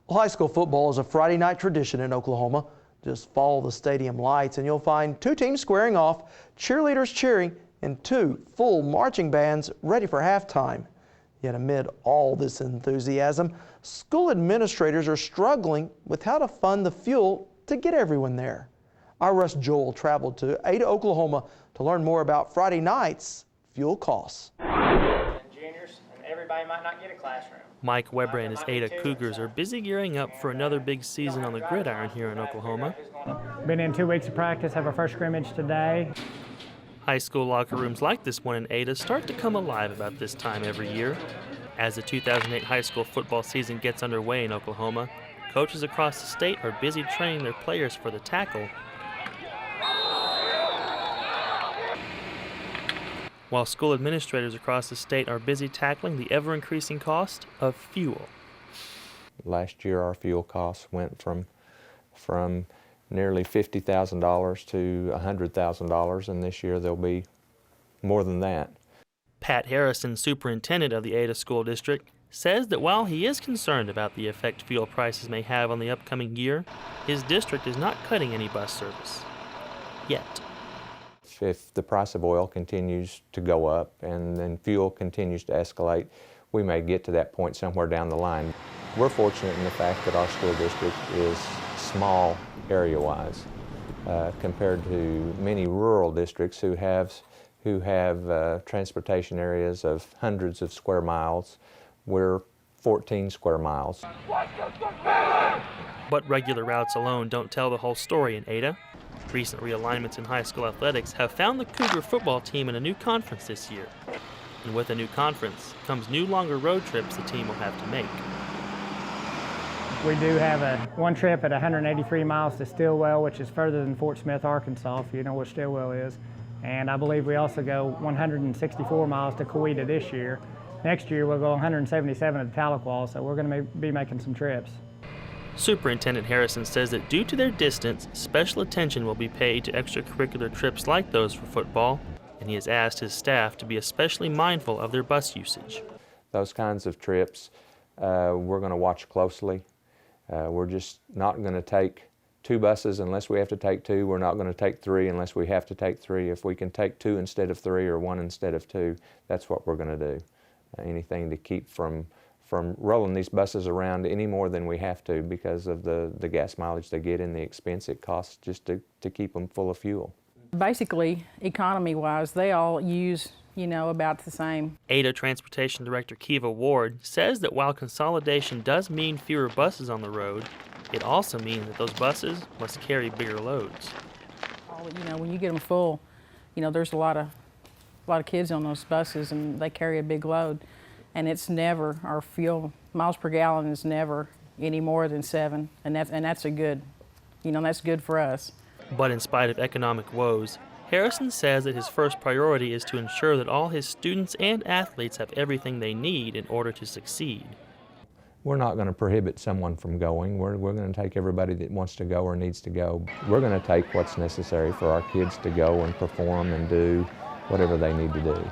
Well, high school football is a Friday night tradition in Oklahoma. Just follow the stadium lights and you'll find two teams squaring off, cheerleaders cheering, and two full marching bands ready for halftime. Yet amid all this enthusiasm, school administrators are struggling with how to fund the fuel to get everyone there. Our Russ Joel traveled to Ada, Oklahoma to learn more about Friday night's fuel costs. Juniors, and everybody might not get a classroom. Mike Weber and his Ada Cougars are busy gearing up for another big season on the gridiron here in Oklahoma. Been in 2 weeks of practice, have our first scrimmage today. High school locker rooms like this one in Ada start to come alive about this time every year. As the 2008 high school football season gets underway in Oklahoma, coaches across the state are busy training their players for the tackle, while school administrators across the state are busy tackling the ever-increasing cost of fuel. Last year our fuel costs went from nearly $50,000 to $100,000, and this year they'll be more than that. Pat Harrison, superintendent of the Ada School District, says that while he is concerned about the effect fuel prices may have on the upcoming year, his district is not cutting any bus service. Yet. If the price of oil continues to go up and then fuel continues to escalate, we may get to that point somewhere down the line. We're fortunate in the fact that our school district is small area-wise compared to many rural districts who have transportation areas of hundreds of square miles. We're 14 square miles. But regular routes alone don't tell the whole story in Ada. Recent realignments in high school athletics have found the Cougar football team in a new conference this year. And with a new conference comes new longer road trips the team will have to make. We do have one trip at 183 miles to Stillwell, which is further than Fort Smith, Arkansas, if you know where Stillwell is. And I believe we also go 164 miles to Coweta this year. Next year we'll go 177 to Tahlequah, so we're going to be making some trips. Superintendent Harrison says that due to their distance, special attention will be paid to extracurricular trips like those for football, and he has asked his staff to be especially mindful of their bus usage. Those kinds of trips we're going to watch closely. We're just not going to take 2 buses unless we have to take 2. We're not going to take 3 unless we have to take 3. If we can take 2 instead of 3 or 1 instead of 2, that's what we're going to do. Anything to keep from rolling these buses around any more than we have to because of the gas mileage they get and the expense it costs just to keep them full of fuel. Basically, economy-wise, they all use, about the same. Ada Transportation Director Kiva Ward says that while consolidation does mean fewer buses on the road, it also means that those buses must carry bigger loads. When you get them full, there's a lot of kids on those buses and they carry a big load. And it's never, our fuel miles per gallon is never any more than 7, and that's a good, that's good for us. But in spite of economic woes, Harrison says that his first priority is to ensure that all his students and athletes have everything they need in order to succeed. We're not going to prohibit someone from going. We're going to take everybody that wants to go or needs to go. We're going to take what's necessary for our kids to go and perform and do whatever they need to do.